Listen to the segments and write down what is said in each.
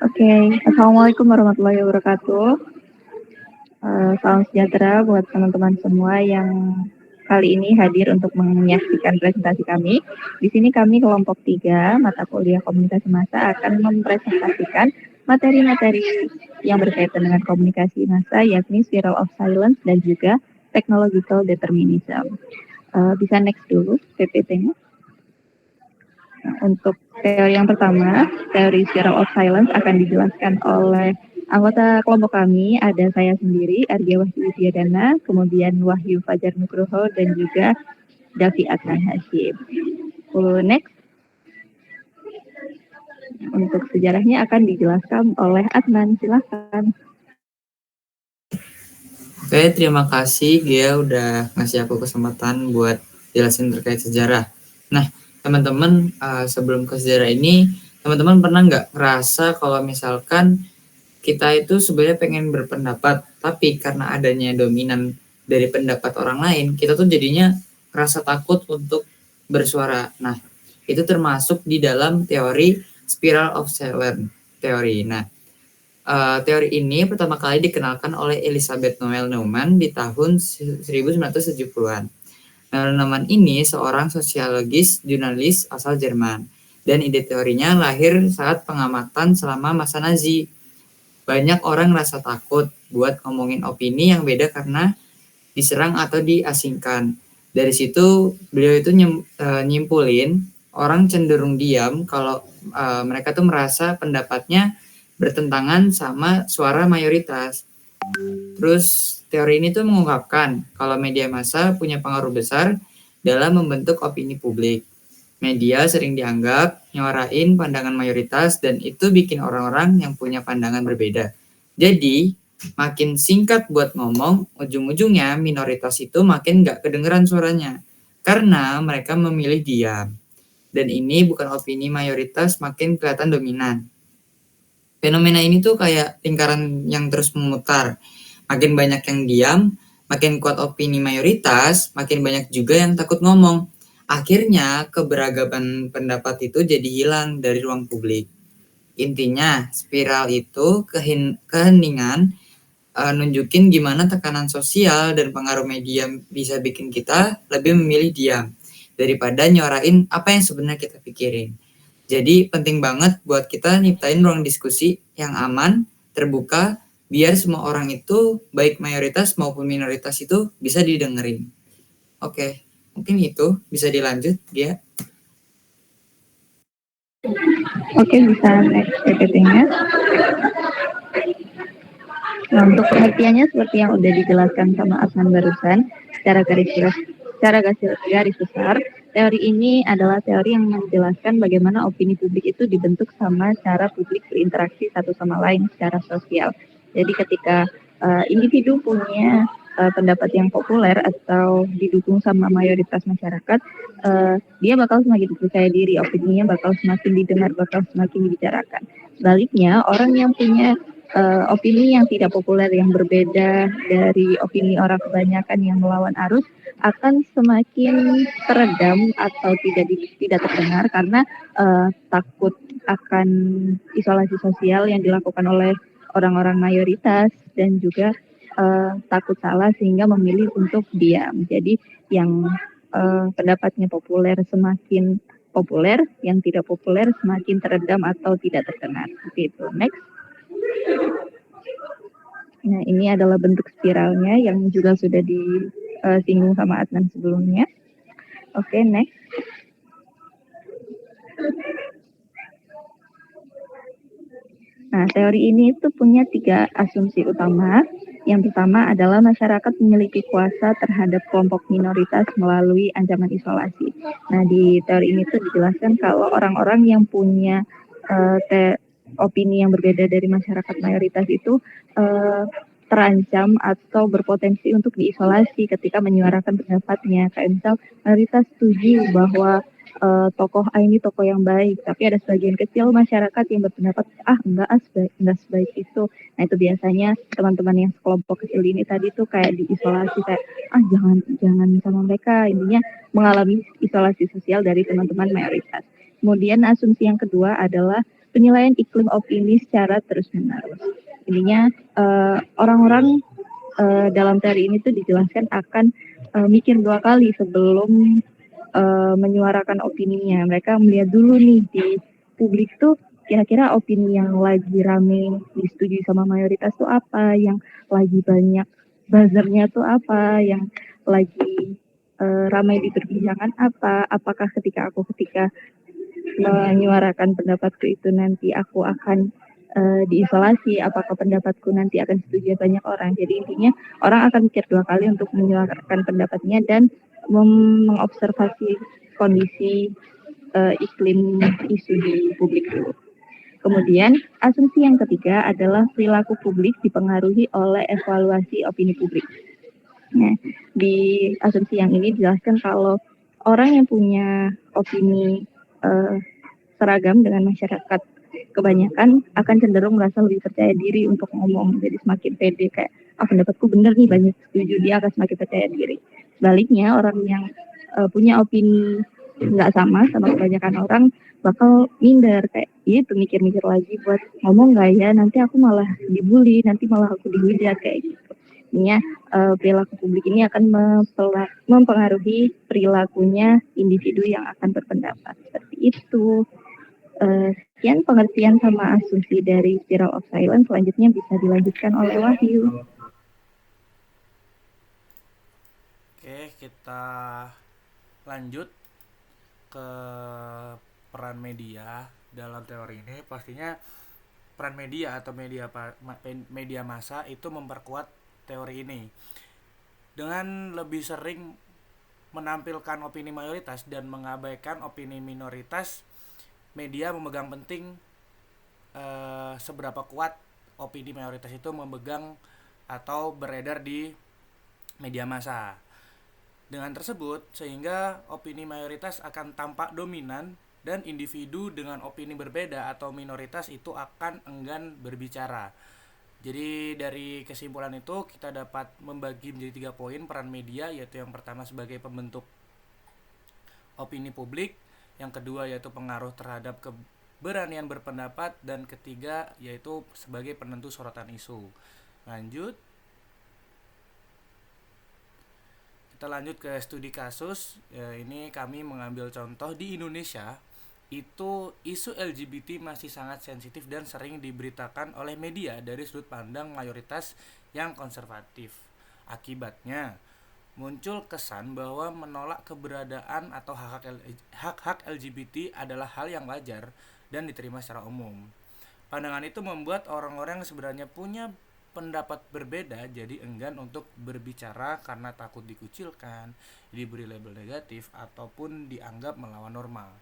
Oke, Assalamualaikum warahmatullahi wabarakatuh. Salam sejahtera buat teman-teman semua yang kali ini hadir untuk menyaksikan presentasi kami. Di sini kami kelompok 3 mata kuliah komunikasi massa akan mempresentasikan materi-materi yang berkaitan dengan komunikasi massa, yakni Spiral of Silence dan juga Technological Determinism. Bisa next dulu PPT-nya. Nah, untuk teori yang pertama, teori Spiral of Silence akan dijelaskan oleh anggota kelompok kami. Ada saya sendiri, Ardia Wahyu Widyadana, kemudian Wahyu Fajar Nugroho, dan juga Davi Adnan Hashim. Next. Untuk sejarahnya akan dijelaskan oleh Adnan, silahkan. Oke, terima kasih Gia udah ngasih aku kesempatan buat jelasin terkait sejarah. Nah, teman-teman, sebelum ke sejarah ini, teman-teman pernah nggak ngerasa kalau misalkan kita itu sebenarnya pengen berpendapat, tapi karena adanya dominan dari pendapat orang lain, kita tuh jadinya rasa takut untuk bersuara. Nah, itu termasuk di dalam teori Spiral of Silence teori. Nah, teori ini pertama kali dikenalkan oleh Elizabeth Noel Neumann di tahun 1970-an. Neumann ini seorang sosiologis jurnalis asal Jerman, dan ide teorinya lahir saat pengamatan selama masa Nazi. Banyak orang merasa takut buat ngomongin opini yang beda karena diserang atau diasingkan. Dari situ beliau itu nyimpulin orang cenderung diam kalau mereka tuh merasa pendapatnya bertentangan sama suara mayoritas. Terus teori ini tuh mengungkapkan kalau media massa punya pengaruh besar dalam membentuk opini publik. Media sering dianggap nyuarain pandangan mayoritas dan itu bikin orang-orang yang punya pandangan berbeda. Jadi, makin singkat buat ngomong, ujung-ujungnya minoritas itu makin nggak kedengeran suaranya. Karena mereka memilih diam. Dan ini bukan opini mayoritas makin kelihatan dominan. Fenomena ini tuh kayak lingkaran yang terus memutar. Makin banyak yang diam, makin kuat opini mayoritas, makin banyak juga yang takut ngomong. Akhirnya keberagaman pendapat itu jadi hilang dari ruang publik. Intinya, spiral itu keheningan nunjukin gimana tekanan sosial dan pengaruh media bisa bikin kita lebih memilih diam daripada nyuarain apa yang sebenarnya kita pikirin. Jadi penting banget buat kita nyiptain ruang diskusi yang aman, terbuka, biar semua orang itu, baik mayoritas maupun minoritas itu bisa didengerin. Oke, mungkin itu bisa dilanjut, Gia. Oke, bisa next PPT-nya. Nah, untuk pengertiannya seperti yang udah dijelaskan sama Asman barusan, secara garis besar, teori ini adalah teori yang menjelaskan bagaimana opini publik itu dibentuk sama cara publik berinteraksi satu sama lain secara sosial. Jadi ketika individu punya pendapat yang populer atau didukung sama mayoritas masyarakat, dia bakal semakin percaya diri, opininya bakal semakin didengar, bakal semakin dibicarakan. Sebaliknya, orang yang punya opini yang tidak populer, yang berbeda dari opini orang kebanyakan yang melawan arus, akan semakin teredam atau tidak terdengar karena takut akan isolasi sosial yang dilakukan oleh orang-orang mayoritas dan juga takut salah sehingga memilih untuk diam. Jadi yang pendapatnya populer semakin populer, yang tidak populer semakin teredam atau tidak terdengar. Seperti itu. Next. Nah, ini adalah bentuk spiralnya yang juga sudah disinggung sama Adnan sebelumnya. Oke, next. Nah, teori ini itu punya 3 asumsi utama. Yang pertama adalah masyarakat memiliki kuasa terhadap kelompok minoritas melalui ancaman isolasi. Nah, di teori ini tuh dijelaskan kalau orang-orang yang punya opini yang berbeda dari masyarakat mayoritas itu terancam atau berpotensi untuk diisolasi ketika menyuarakan pendapatnya. Kayak misal mayoritas setuju bahwa tokoh A ini tokoh yang baik, tapi ada sebagian kecil masyarakat yang berpendapat enggak sebaik itu. Nah itu biasanya teman-teman yang sekelompok kecil ini tadi tuh kayak diisolasi, kayak jangan jangan sama mereka, intinya mengalami isolasi sosial dari teman-teman mayoritas. Kemudian asumsi yang kedua adalah penilaian iklim opini secara terus-menerus. Intinya orang-orang dalam teori ini tuh dijelaskan akan mikir 2 kali sebelum menyuarakan opininya. Mereka melihat dulu nih di publik tuh kira-kira opini yang lagi rame disetujui sama mayoritas tuh apa, yang lagi banyak buzzernya tuh apa, yang lagi ramai diperbincangkan apa, apakah ketika menyuarakan pendapatku itu nanti aku akan diisolasi, apakah pendapatku nanti akan disetujui banyak orang. Jadi intinya orang akan mikir 2 kali untuk menyuarakan pendapatnya dan mengobservasi kondisi iklim isu di publik dulu. Kemudian asumsi yang ketiga adalah perilaku publik dipengaruhi oleh evaluasi opini publik. Nah, di asumsi yang ini dijelaskan kalau orang yang punya opini seragam dengan masyarakat kebanyakan akan cenderung merasa lebih percaya diri untuk ngomong, jadi semakin pede kayak pendapatku bener nih, banyak setuju, dia akan semakin percaya diri. Sebaliknya orang yang punya opini nggak sama kebanyakan orang bakal minder, kayak itu mikir-mikir lagi buat ngomong nggak ya, nanti aku malah dibully, nanti malah aku dihujat kayak gitu. Intinya perilaku publik ini akan mempengaruhi perilakunya individu yang akan berpendapat seperti itu. Sekian pengertian sama asumsi dari Spiral of Silence. Selanjutnya bisa dilanjutkan oleh Wahyu. Oke, kita lanjut ke peran media dalam teori ini. Pastinya peran media atau media massa itu memperkuat teori ini dengan lebih sering menampilkan opini mayoritas dan mengabaikan opini minoritas. Media memegang penting seberapa kuat opini mayoritas itu memegang atau beredar di media massa. Dengan tersebut, sehingga opini mayoritas akan tampak dominan dan individu dengan opini berbeda atau minoritas itu akan enggan berbicara. Jadi dari kesimpulan itu kita dapat membagi menjadi 3 poin peran media, yaitu yang pertama sebagai pembentuk opini publik, yang kedua yaitu pengaruh terhadap keberanian berpendapat, dan ketiga yaitu sebagai penentu sorotan isu. Kita lanjut ke studi kasus. Ini kami mengambil contoh di Indonesia. Itu isu LGBT masih sangat sensitif dan sering diberitakan oleh media dari sudut pandang mayoritas yang konservatif. Akibatnya muncul kesan bahwa menolak keberadaan atau hak-hak LGBT adalah hal yang wajar dan diterima secara umum. Pandangan itu membuat orang-orang yang sebenarnya punya pendapat berbeda jadi enggan untuk berbicara karena takut dikucilkan, diberi label negatif, ataupun dianggap melawan normal.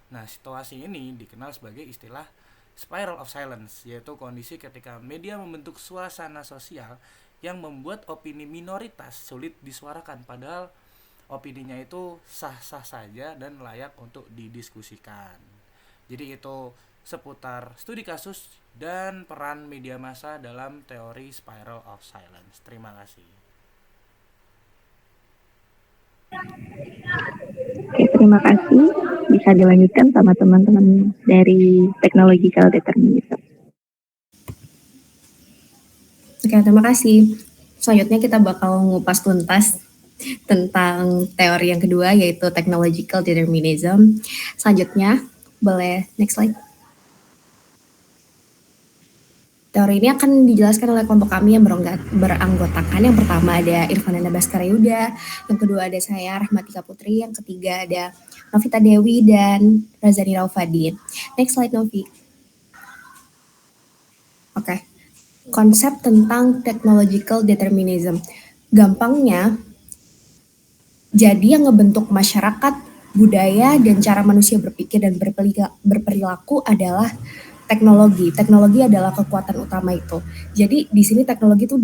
Nah, situasi ini dikenal sebagai istilah spiral of silence, yaitu kondisi ketika media membentuk suasana sosial yang membuat opini minoritas sulit disuarakan, padahal opininya itu sah-sah saja dan layak untuk didiskusikan. Jadi itu seputar studi kasus dan peran media massa dalam teori spiral of silence. Terima kasih. Oke, terima kasih. Bisa dilanjutkan sama teman-teman dari Technological Determinism. Oke, terima kasih. Selanjutnya kita bakal ngupas tuntas tentang teori yang kedua, yaitu Technological Determinism. Selanjutnya, boleh next slide. Teori ini akan dijelaskan oleh kelompok kami yang beranggotakan. Yang pertama ada Irfananda Baskarayuda, yang kedua ada saya Rahmatika Putri, yang ketiga ada Novita Dewi dan Razani Raufadin. Next slide, Novi. Oke. Konsep tentang technological determinism. Gampangnya, jadi yang ngebentuk masyarakat, budaya, dan cara manusia berpikir dan berperilaku adalah teknologi. Teknologi adalah kekuatan utama itu. Jadi di sini teknologi itu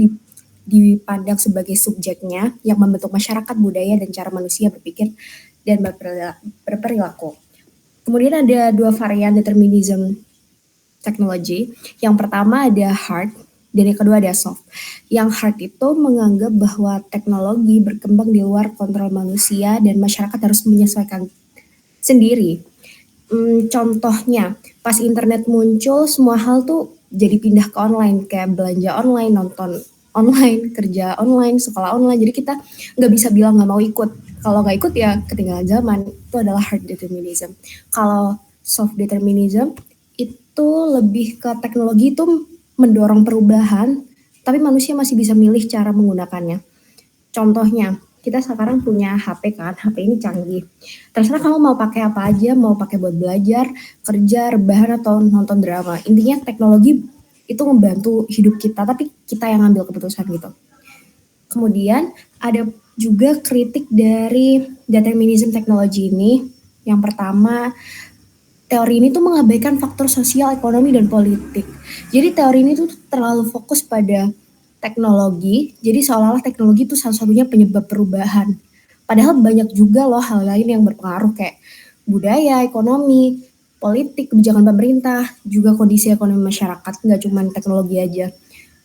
dipandang sebagai subjeknya yang membentuk masyarakat, budaya, dan cara manusia berpikir dan berperilaku. Kemudian ada 2 varian determinism technology. Yang pertama ada hard dan yang kedua ada soft. Yang hard itu menganggap bahwa teknologi berkembang di luar kontrol manusia dan masyarakat harus menyesuaikan sendiri. Contohnya, pas internet muncul, semua hal tuh jadi pindah ke online, kayak belanja online, nonton online, kerja online, sekolah online. Jadi kita nggak bisa bilang nggak mau ikut. Kalau nggak ikut ya ketinggalan zaman. Itu adalah hard determinism. Kalau soft determinism itu lebih ke teknologi itu mendorong perubahan, tapi manusia masih bisa milih cara menggunakannya. Contohnya, kita sekarang punya HP kan, HP ini canggih. Terserah kamu mau pakai apa aja, mau pakai buat belajar, kerja, rebahan, atau nonton drama. Intinya teknologi itu membantu hidup kita, tapi kita yang ngambil keputusan gitu. Kemudian ada juga kritik dari determinism teknologi ini. Yang pertama, teori ini tuh mengabaikan faktor sosial, ekonomi, dan politik. Jadi teori ini tuh terlalu fokus pada teknologi, jadi seolah-olah teknologi itu salah-satunya penyebab perubahan. Padahal banyak juga loh hal lain yang berpengaruh kayak budaya, ekonomi, politik, kebijakan pemerintah, juga kondisi ekonomi masyarakat, nggak cuma teknologi aja.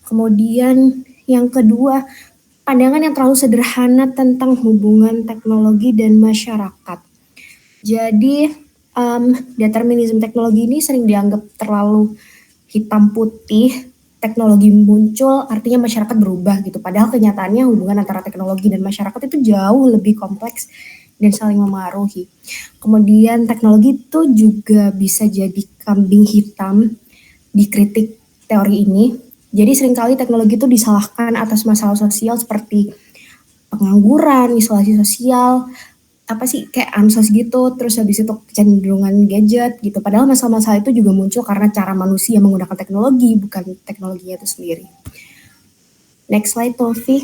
Kemudian yang kedua, pandangan yang terlalu sederhana tentang hubungan teknologi dan masyarakat. Jadi determinism teknologi ini sering dianggap terlalu hitam putih. Teknologi muncul artinya masyarakat berubah gitu. Padahal kenyataannya hubungan antara teknologi dan masyarakat itu jauh lebih kompleks dan saling memengaruhi. Kemudian teknologi itu juga bisa jadi kambing hitam di kritik teori ini. Jadi seringkali teknologi itu disalahkan atas masalah sosial seperti pengangguran, isolasi sosial, kayak ansos gitu, terus habis itu kecenderungan gadget gitu. Padahal masalah-masalah itu juga muncul karena cara manusia menggunakan teknologi, bukan teknologinya itu sendiri. Next slide, Tofi.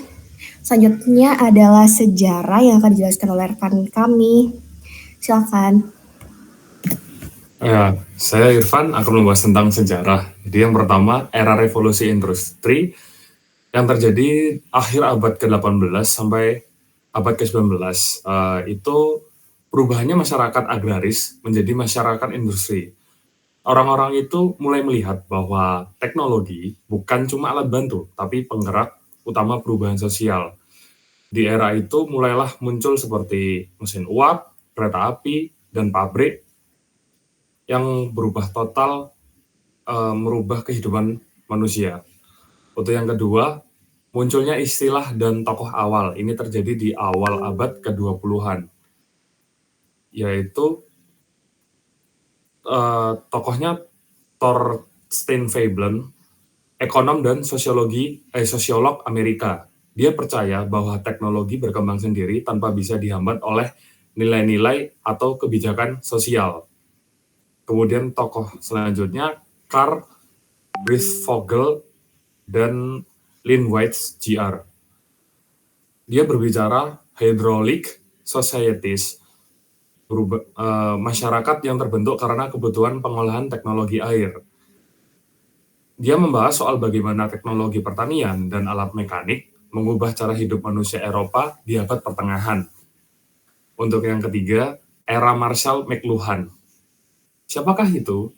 Selanjutnya adalah sejarah yang akan dijelaskan oleh rekan kami. Silakan. Ya, saya Irfan akan membahas tentang sejarah. Jadi yang pertama, era revolusi industri yang terjadi akhir abad ke-18 sampai abad ke-19, itu perubahannya masyarakat agraris menjadi masyarakat industri. Orang-orang itu mulai melihat bahwa teknologi bukan cuma alat bantu, tapi penggerak utama perubahan sosial. Di era itu mulailah muncul seperti mesin uap, kereta api, dan pabrik yang berubah total, merubah kehidupan manusia. Untuk yang kedua, munculnya istilah dan tokoh awal. Ini terjadi di awal abad ke-20-an. Yaitu tokohnya Thorstein Veblen, ekonom dan sosiolog Amerika. Dia percaya bahwa teknologi berkembang sendiri tanpa bisa dihambat oleh nilai-nilai atau kebijakan sosial. Kemudian tokoh selanjutnya Carl Brithvogel dan Lynn White Jr. Dia berbicara hydraulic societies, masyarakat yang terbentuk karena kebutuhan pengolahan teknologi air. Dia membahas soal bagaimana teknologi pertanian dan alat mekanik mengubah cara hidup manusia Eropa di abad pertengahan. Untuk yang ketiga, era Marshall McLuhan. Siapakah itu?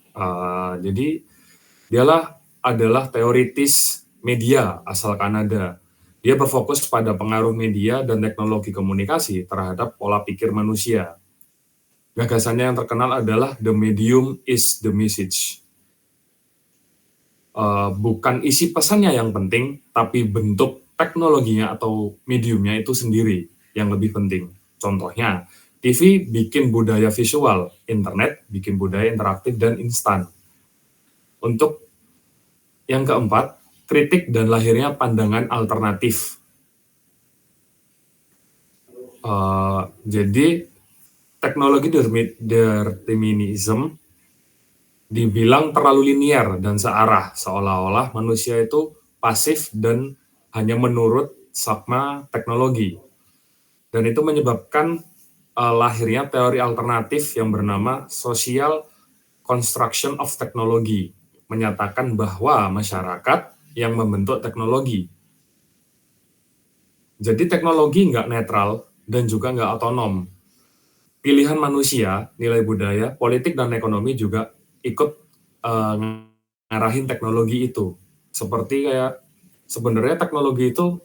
Jadi dialah adalah teoritis media asal Kanada. Dia berfokus pada pengaruh media dan teknologi komunikasi terhadap pola pikir manusia. Gagasannya yang terkenal adalah "The medium is the message". Bukan isi pesannya yang penting, tapi bentuk teknologinya atau mediumnya itu sendiri yang lebih penting. Contohnya, TV bikin budaya visual, internet bikin budaya interaktif dan instan. Untuk yang keempat, kritik dan lahirnya pandangan alternatif. Jadi teknologi determinism dibilang terlalu linear dan searah, seolah-olah manusia itu pasif dan hanya menurut skema teknologi. Dan itu menyebabkan lahirnya teori alternatif yang bernama social construction of technology, menyatakan bahwa masyarakat yang membentuk teknologi. Jadi teknologi nggak netral dan juga nggak otonom. pilihan manusia, nilai budaya, politik dan ekonomi juga ikut ngarahin teknologi itu. Seperti kayak sebenarnya teknologi itu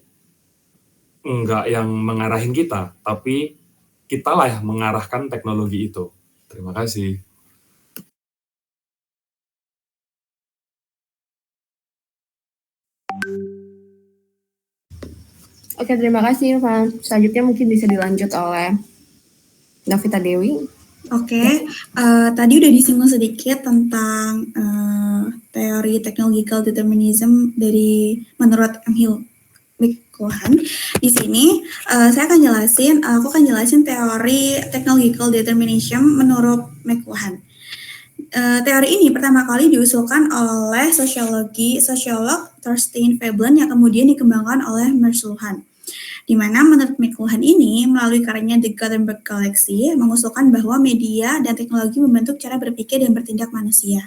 enggak yang mengarahin kita, tapi kita lah yang mengarahkan teknologi itu. Terima kasih. Oke, terima kasih Irfan. Selanjutnya mungkin bisa dilanjut oleh Novita Dewi. Oke, tadi udah disinggung sedikit tentang teori technological determinism dari menurut Emil McLuhan. Di sini aku akan jelasin teori technological determinism menurut McLuhan. Teori ini pertama kali diusulkan oleh sosiolog Thorstein Veblen yang kemudian dikembangkan oleh McLuhan. Di mana menurut McLuhan ini, melalui karyanya The Gutenberg Galaxy, mengusulkan bahwa media dan teknologi membentuk cara berpikir dan bertindak manusia.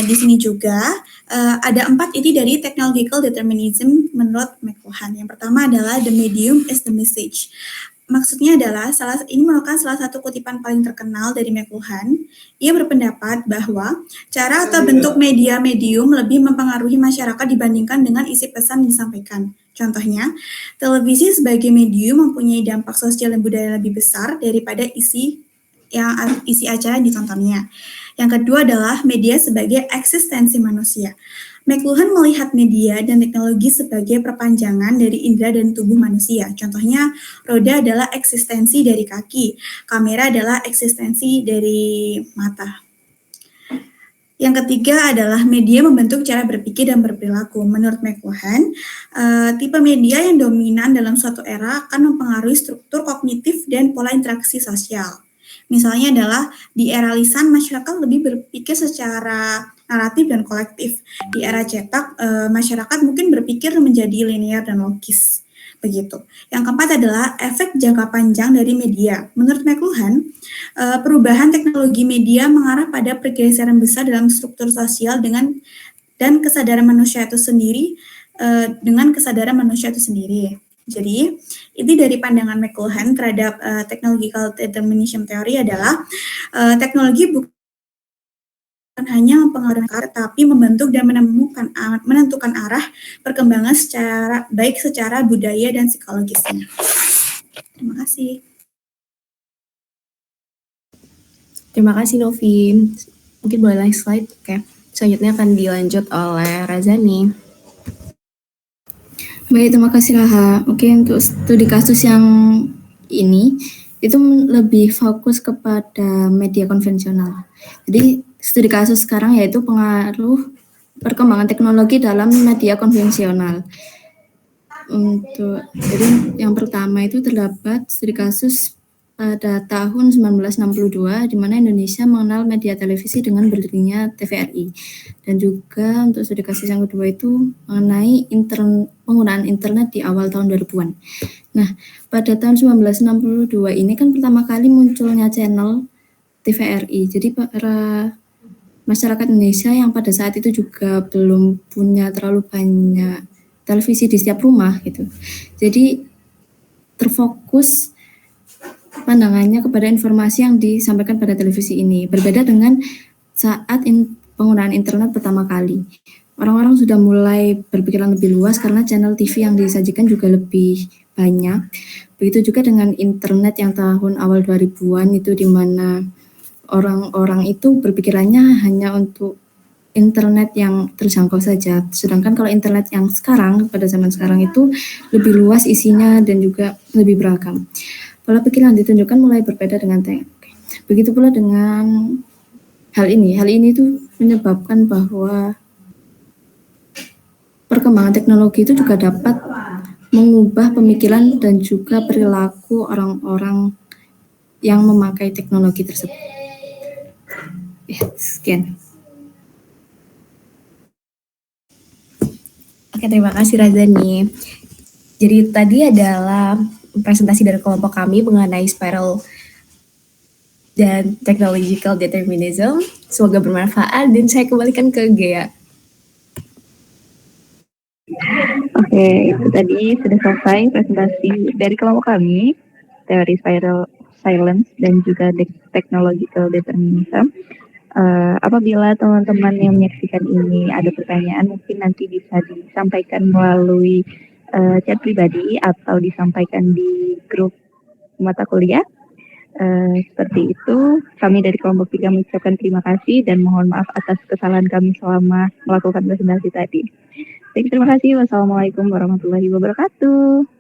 Di sini juga ada 4 inti dari technological determinism menurut McLuhan. Yang pertama adalah the medium is the message. Maksudnya adalah ini merupakan salah satu kutipan paling terkenal dari McLuhan. Ia berpendapat bahwa cara atau bentuk media medium lebih mempengaruhi masyarakat dibandingkan dengan isi pesan yang disampaikan. Contohnya, televisi sebagai medium mempunyai dampak sosial dan budaya lebih besar daripada isi acara yang ditontonnya. Yang kedua adalah media sebagai eksistensi manusia. McLuhan melihat media dan teknologi sebagai perpanjangan dari indera dan tubuh manusia. Contohnya, roda adalah eksistensi dari kaki, kamera adalah eksistensi dari mata. Yang ketiga adalah media membentuk cara berpikir dan berperilaku. Menurut McLuhan, tipe media yang dominan dalam suatu era akan mempengaruhi struktur kognitif dan pola interaksi sosial. Misalnya adalah di era lisan, masyarakat lebih berpikir secara naratif dan kolektif. Di era cetak, masyarakat mungkin berpikir menjadi linear dan logis. Begitu. Yang keempat adalah efek jangka panjang dari media. Menurut McLuhan, perubahan teknologi media mengarah pada pergeseran besar dalam struktur sosial dan kesadaran manusia itu sendiri Jadi, itu dari pandangan McLuhan terhadap technological determinism theory adalah teknologi bukan hanya mempengaruhi tapi membentuk dan menentukan arah perkembangan secara budaya dan psikologisnya. Terima kasih. Terima kasih Novi. Mungkin boleh next slide. Oke. Selanjutnya akan dilanjut oleh Razani. Baik, terima kasih Raha. Oke, untuk studi kasus yang ini itu lebih fokus kepada media konvensional. Jadi studi kasus sekarang yaitu pengaruh perkembangan teknologi dalam media konvensional. Jadi yang pertama itu terdapat studi kasus pada tahun 1962 di mana Indonesia mengenal media televisi dengan berdirinya TVRI. Dan juga untuk studi kasus yang kedua itu mengenai penggunaan internet di awal tahun 2000-an. Nah, pada tahun 1962 ini kan pertama kali munculnya channel TVRI. Jadi para masyarakat Indonesia yang pada saat itu juga belum punya terlalu banyak televisi di setiap rumah gitu. Jadi terfokus pandangannya kepada informasi yang disampaikan pada televisi ini. Berbeda dengan saat penggunaan internet pertama kali. Orang-orang sudah mulai berpikiran lebih luas karena channel TV yang disajikan juga lebih banyak. Begitu juga dengan internet yang tahun awal 2000-an itu di mana orang-orang itu berpikirannya hanya untuk internet yang terjangkau saja. Sedangkan kalau internet yang sekarang, pada zaman sekarang itu lebih luas isinya dan juga lebih beragam. Pola pikir yang ditunjukkan mulai berbeda dengan begitu pula dengan hal ini. Hal ini itu menyebabkan bahwa perkembangan teknologi itu juga dapat mengubah pemikiran dan juga perilaku orang-orang yang memakai teknologi tersebut. Sekian. Oke, terima kasih Razani. Jadi tadi adalah presentasi dari kelompok kami mengenai spiral dan technological determinism. Semoga bermanfaat dan saya kembalikan ke Gea. Oke, itu tadi sudah selesai presentasi dari kelompok kami, teori silence dan juga technological determinism. Apabila teman-teman yang menyaksikan ini ada pertanyaan, mungkin nanti bisa disampaikan melalui chat pribadi atau disampaikan di grup mata kuliah. Seperti itu, kami dari kelompok 3 mengucapkan terima kasih dan mohon maaf atas kesalahan kami selama melakukan presentasi tadi. Terima kasih. Wassalamualaikum warahmatullahi wabarakatuh.